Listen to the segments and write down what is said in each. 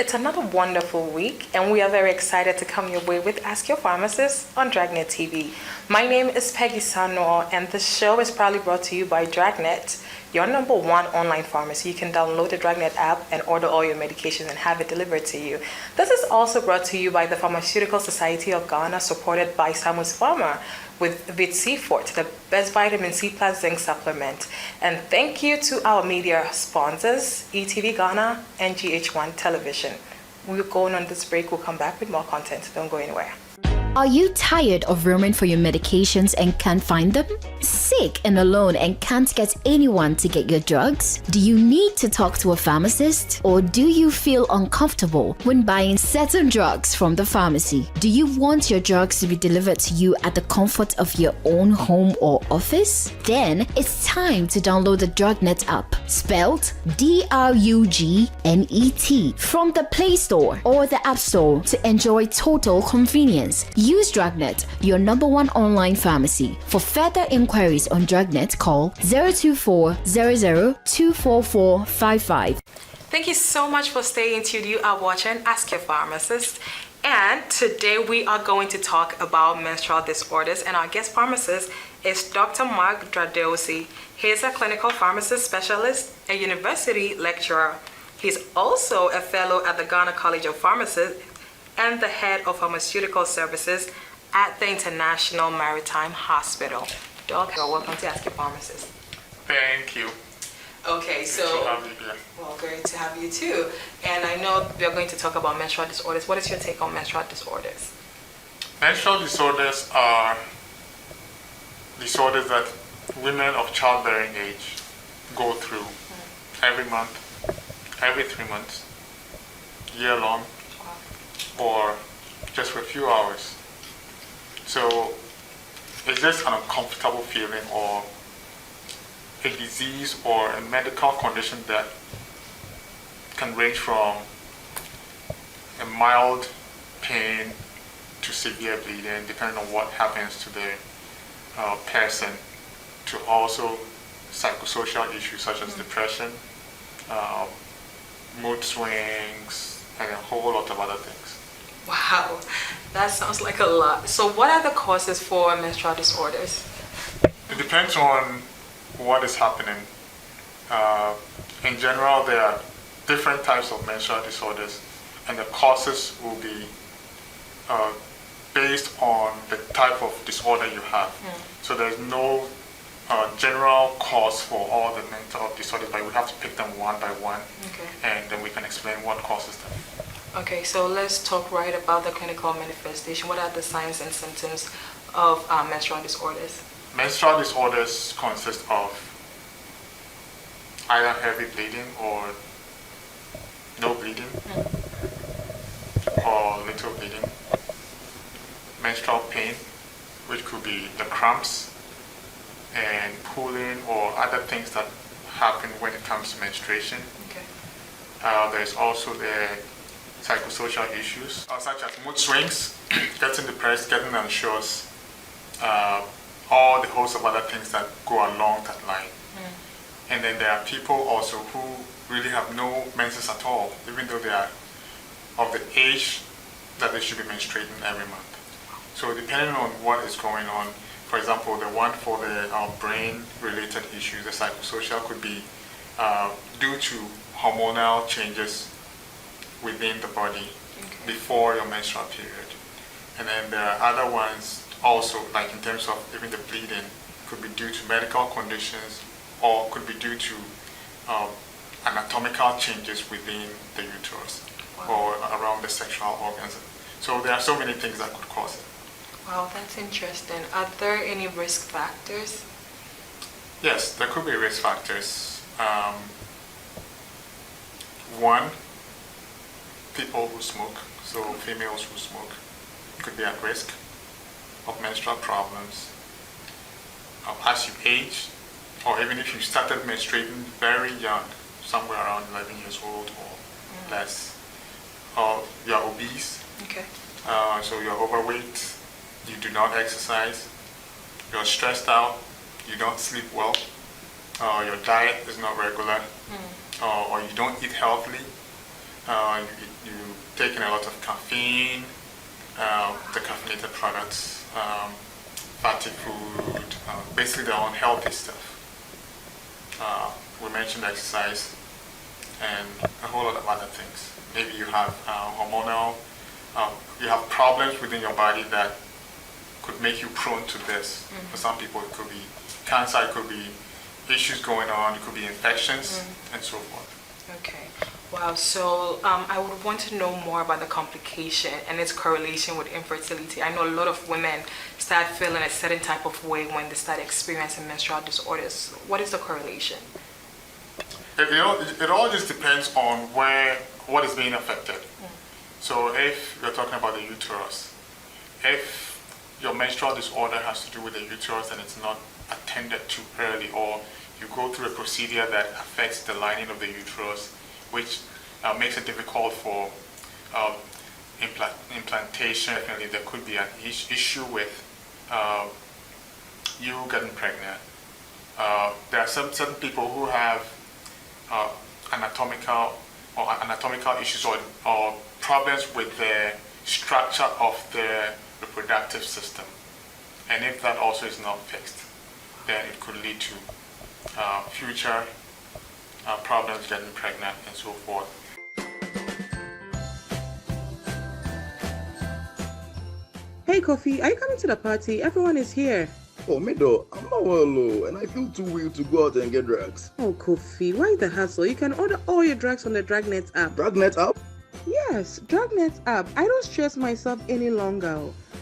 it's another wonderful week, and we are very excited to come your way with Ask Your Pharmacist on Drugnet TV. My name is Peggy Sanor, and the show is proudly brought to you by Drugnet, your #1 online pharmacy. You can download the Drugnet app and order all your medications and have it delivered to you. This is also brought to you by the Pharmaceutical Society of Ghana, supported by Samus Pharma, with C-Fort, the best vitamin C plus zinc supplement. And thank you to our media sponsors, ETV Ghana and GH1 Television. We're going on this break. We'll come back with more content. Don't go anywhere. Are you tired of roaming for your medications and can't find them? Sick and alone and can't get anyone to get your drugs? Do you need to talk to a pharmacist? Or do you feel uncomfortable when buying certain drugs from the pharmacy? Do you want your drugs to be delivered to you at the comfort of your own home or office? Then it's time to download the Drugnet app, spelled DRUGNET, from the Play Store or the App Store to enjoy total convenience. Use Drugnet, your #1 online pharmacy. For further inquiries on Drugnet, call 02400244455. Thank you so much for staying tuned. You are watching Ask Your Pharmacist. And today we are going to talk about menstrual disorders. And our guest pharmacist is Dr. Mark Dradeosi. He is a clinical pharmacist specialist, a university lecturer. He's also a fellow at the Ghana College of Pharmacists and the head of pharmaceutical services at the International Maritime Hospital. Doc, welcome to Ask Your Pharmacist. Thank you. Okay, Good so to have you here. Well, great to have you too. And I know we're going to talk about menstrual disorders. What is your take on menstrual disorders? Menstrual disorders are disorders that women of childbearing age go through every month, every 3 months, year long, or just for a few hours. So it's just an uncomfortable feeling or a disease or a medical condition that can range from a mild pain to severe bleeding, depending on what happens to the person, to also psychosocial issues such as depression, mood swings, and a whole lot of other things. Wow, that sounds like a lot. So what are the causes for menstrual disorders? It depends on what is happening. In general, there are different types of menstrual disorders, and the causes will be based on the type of disorder you have. So there's no general cause for all the mental disorders, but we have to pick them one by one, and then we can explain what causes them. Okay, so let's talk right about the clinical manifestation. What are the signs and symptoms of menstrual disorders? Menstrual disorders consist of either heavy bleeding or no bleeding, or little bleeding. Menstrual pain, which could be the cramps and pooling or other things that happen when it comes to menstruation. There's also the psychosocial issues, such as mood swings, getting depressed, getting anxious, all the host of other things that go along that line. And then there are people also who really have no menses at all, even though they are of the age that they should be menstruating every month. So depending on what is going on, for example, the one for the brain-related issues, the psychosocial, could be due to hormonal changes within the body before your menstrual period. And then there are other ones also, like in terms of even the bleeding, could be due to medical conditions or could be due to anatomical changes within the uterus or around the sexual organs. So there are so many things that could cause it. Wow, that's interesting. Are there any risk factors? Yes, there could be risk factors. One, people who smoke, so females who smoke, could be at risk of menstrual problems. As you age, or even if you started menstruating very young, somewhere around 11 years old or less, or you're obese, so you're overweight, you do not exercise, you're stressed out, you don't sleep well, your diet is not regular, or you don't eat healthily, you've taken a lot of caffeine, the caffeinated products, fatty food, basically the unhealthy stuff. We mentioned exercise and a whole lot of other things. Maybe you have hormonal, you have problems within your body that could make you prone to this. Mm-hmm. For some people, it could be cancer, it could be issues going on, it could be infections, and so forth. Okay. Wow. So I would want to know more about the complication and its correlation with infertility. I know a lot of women start feeling a certain type of way when they start experiencing menstrual disorders. What is the correlation? It all just depends on what is being affected. So if you're talking about the uterus, if your menstrual disorder has to do with the uterus and it's not attended to early, or you go through a procedure that affects the lining of the uterus, which makes it difficult for implantation, definitely there could be an issue with you getting pregnant. There are certain people who have anatomical issues or problems with the structure of the reproductive system, and if that also is not fixed, then it could lead to future problems getting pregnant and so forth. Hey Kofi, are you coming to the party? Everyone is here. Oh, Mido, I'm not well, and I feel too weak to go out and get drugs. Oh, Kofi, why the hassle? You can order all your drugs on the Drugnet app. Drugnet app? Yes, Drugnet app. I don't stress myself any longer.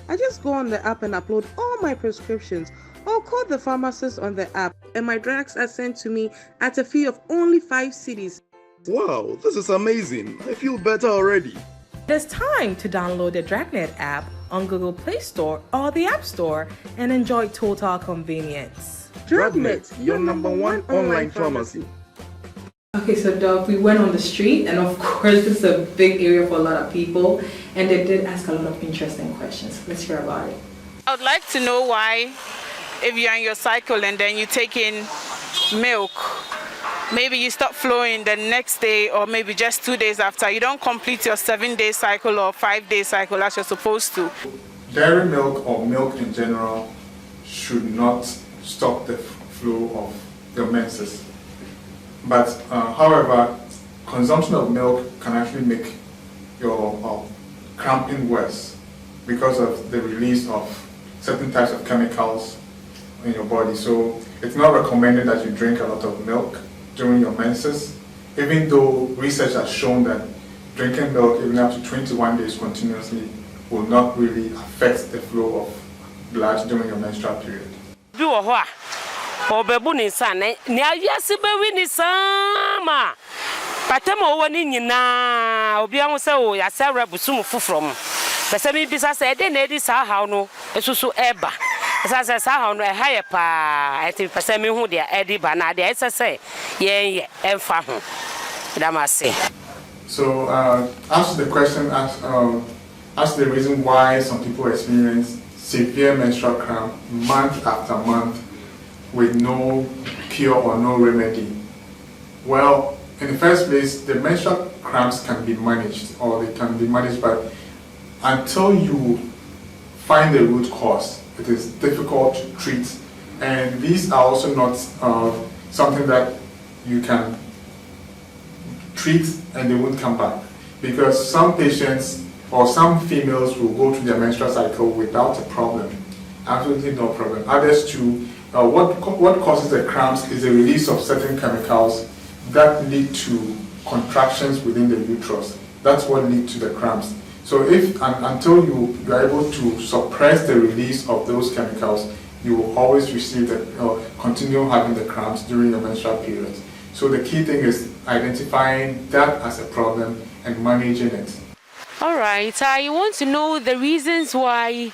I just go on the app and upload all my prescriptions, or call the pharmacist on the app, and my drugs are sent to me at a fee of only 5 cedis. Wow, this is amazing. I feel better already. It's time to download the Drugnet app on Google Play Store or the App Store and enjoy total convenience. Drugnet, your #1 online pharmacy. Okay, so Doc, we went on the street, and of course this is a big area for a lot of people, and they did ask a lot of interesting questions. Let's hear about it. I would like to know why, if you're on your cycle and then you take in milk, maybe you stop flowing the next day or maybe just 2 days after, you don't complete your 7-day cycle or 5-day cycle as you're supposed to. Dairy milk or milk in general should not stop the flow of your menses. But however, consumption of milk can actually make your cramping worse because of the release of certain types of chemicals in your body. So it's not recommended that you drink a lot of milk during your menses, even though research has shown that drinking milk even up to 21 days continuously will not really affect the flow of blood during your menstrual period. Obebu ni sana ni aviasi bewi ni sama patema wo ni nyina obi ahun se o ya se rebusu mu fufrom pese mi bisa se de na edi sa haw no esusu eba sa haw no e haye pa eti pese mi hu de edi ba na de ese se ye emfa ho damase. So ask the question, ask the reason why some people experience severe menstrual cramp month after month with no cure or no remedy. Well, in the first place, the menstrual cramps can be managed, or they can be managed, but until you find the root cause, it is difficult to treat. And these are also not something that you can treat and they won't come back. Because some patients or some females will go through their menstrual cycle without a problem, absolutely no problem. Others too. What causes the cramps is the release of certain chemicals that lead to contractions within the uterus. That's what leads to the cramps. So if until you are able to suppress the release of those chemicals, you will always receive continue having the cramps during your menstrual periods. So the key thing is identifying that as a problem and managing it. All right, I want to know the reasons why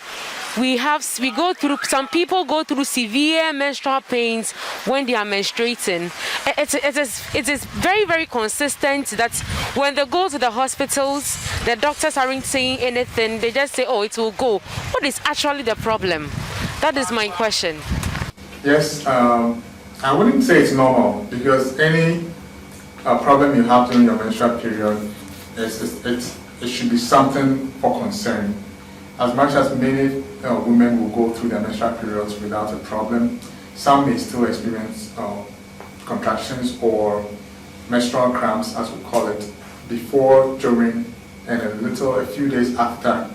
some people go through severe menstrual pains when they are menstruating. It is very, very consistent that when they go to the hospitals, the doctors aren't saying anything. They just say, oh, it will go. What is actually the problem? That is my question. Yes, I wouldn't say it's normal, because any problem you have during your menstrual period it should be something for concern. As much as many women will go through their menstrual periods without a problem, some may still experience contractions or menstrual cramps, as we call it, before, during, and a few days after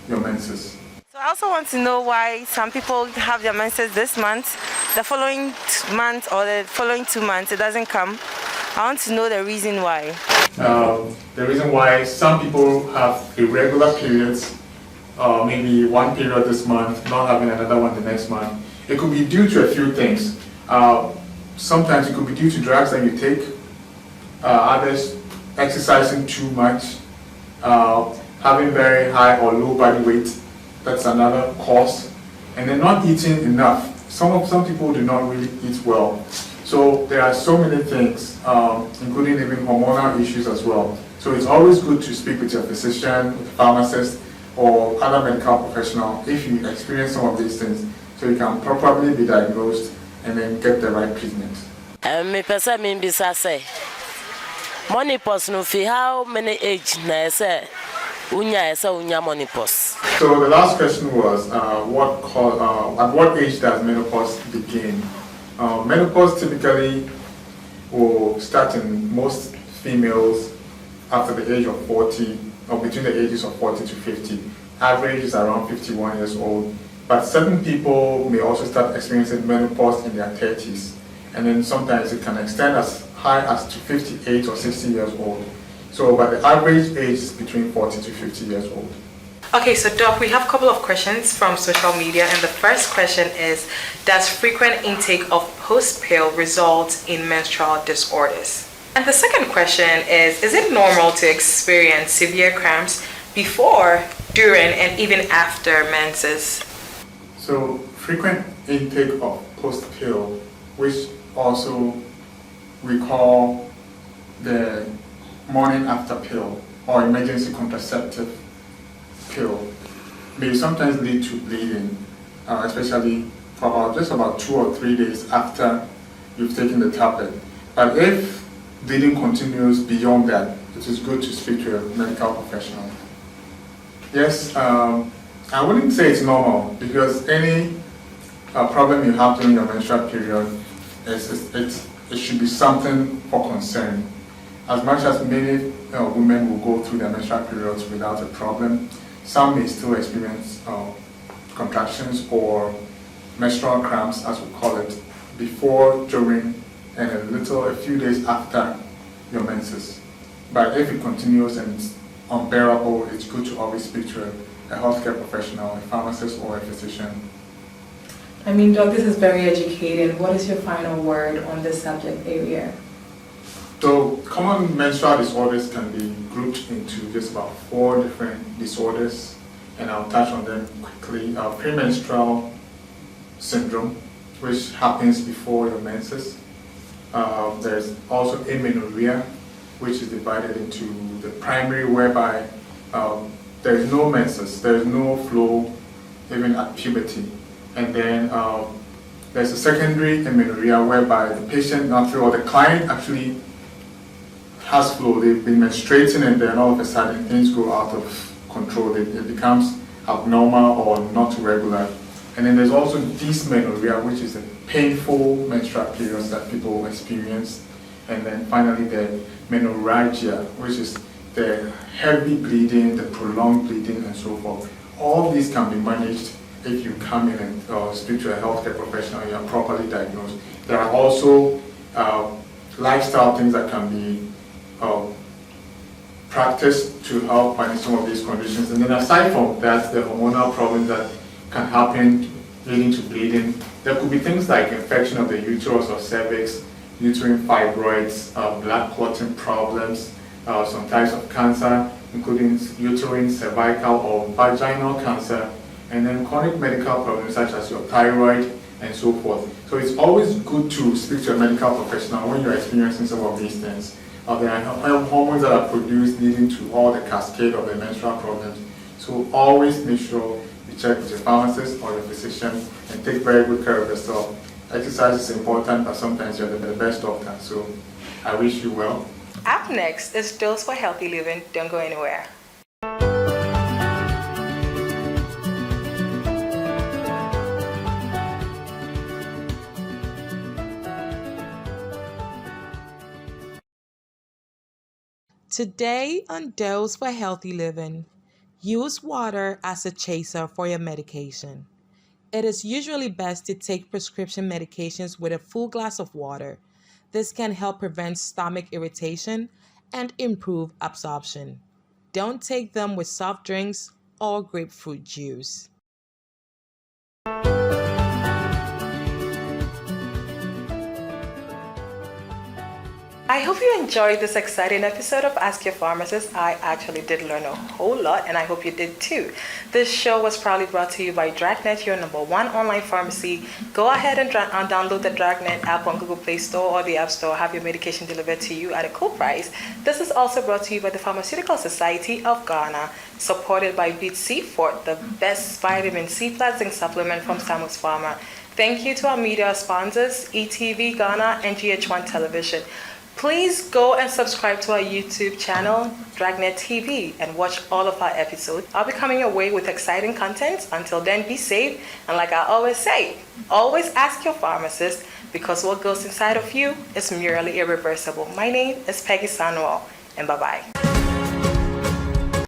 your menses. So I also want to know why some people have their menses this month, the following month or the following 2 months it doesn't come. I want to know the reason why. The reason why some people have irregular periods, maybe one period this month, not having another one the next month. It could be due to a few things. Sometimes it could be due to drugs that you take, others exercising too much, having very high or low body weight, that's another cause, and then not eating enough. Some people do not really eat well. So there are so many things, including even hormonal issues as well. So it's always good to speak with your physician, with a pharmacist, or other medical professional if you experience some of these things, so you can properly be diagnosed and then get the right treatment. Me person me bisa say, menopause no fi how many age na say unya menopause. So the last question was, at what age does menopause begin? Menopause typically will start in most females after the age of 40, or between the ages of 40 to 50. Average is around 51 years old. But certain people may also start experiencing menopause in their 30s. And then sometimes it can extend as high as to 58 or 60 years old. So, but the average age is between 40 to 50 years old. Okay, so Doc, we have a couple of questions from social media, and the first question is, does frequent intake of post-pill result in menstrual disorders? And the second question is it normal to experience severe cramps before, during, and even after menses? So frequent intake of post-pill, which also we call the morning after pill or emergency contraceptive pill, may sometimes lead to bleeding, especially for just about 2 or 3 days after you've taken the tablet. But if bleeding continues beyond that, it is good to speak to a medical professional. Yes, I wouldn't say it's normal, because any problem you have during your menstrual period, it should be something for concern. As much as many women will go through their menstrual periods without a problem, some may still experience contractions or menstrual cramps, as we call it, before, during, and a few days after your menses. But if it continues and it's unbearable, it's good to always speak to a healthcare professional, a pharmacist, or a physician. I mean, Doc, this is very educated. What is your final word on this subject area? So, common menstrual disorders can be grouped into just about 4 different disorders, and I'll touch on them quickly. Premenstrual syndrome, which happens before your menses. There's also amenorrhea, which is divided into the primary, whereby there's no menses, there's no flow even at puberty. And then there's a secondary amenorrhea, whereby the patient or the client actually has flow. They've been menstruating, and then all of a sudden things go out of control. It becomes abnormal or not regular. And then there's also dysmenorrhea, which is the painful menstrual periods that people experience. And then finally the menorrhagia, which is the heavy bleeding, the prolonged bleeding, and so forth. All these can be managed if you come in and speak to a healthcare professional and you are properly diagnosed. There are also lifestyle things that can be practiced to help manage some of these conditions. And then aside from that, the hormonal problems that can happen leading to bleeding, there could be things like infection of the uterus or cervix, uterine fibroids, blood clotting problems, some types of cancer, including uterine, cervical, or vaginal cancer, and then chronic medical problems such as your thyroid and so forth. So it's always good to speak to a medical professional when you're experiencing some of these things. There are hormones that are produced leading to all the cascade of the menstrual problems. So always make sure you check with your pharmacist or your physician and take very good care of yourself. Exercise is important, but sometimes you're the best doctor. So I wish you well. Up next is Dose for Healthy Living. Don't go anywhere. Today on Dose for Healthy Living, use water as a chaser for your medication. It is usually best to take prescription medications with a full glass of water. This can help prevent stomach irritation and improve absorption. Don't take them with soft drinks or grapefruit juice. I hope you enjoyed this exciting episode of Ask Your Pharmacist. I actually did learn a whole lot, and I hope you did too. This show was proudly brought to you by Drugnet, your #1 online pharmacy. Go ahead and download the Drugnet app on Google Play Store or the App Store. Have your medication delivered to you at a cool price. This is also brought to you by the Pharmaceutical Society of Ghana, supported by Beat C4, the best vitamin C plus zinc supplement from Samus Pharma. Thank you to our media sponsors, ETV Ghana and GH1 Television. Please go and subscribe to our YouTube channel, Drugnet TV, and watch all of our episodes. I'll be coming your way with exciting content. Until then, be safe. And like I always say, always ask your pharmacist, because what goes inside of you is merely irreversible. My name is Peggy Sanuel, and bye-bye.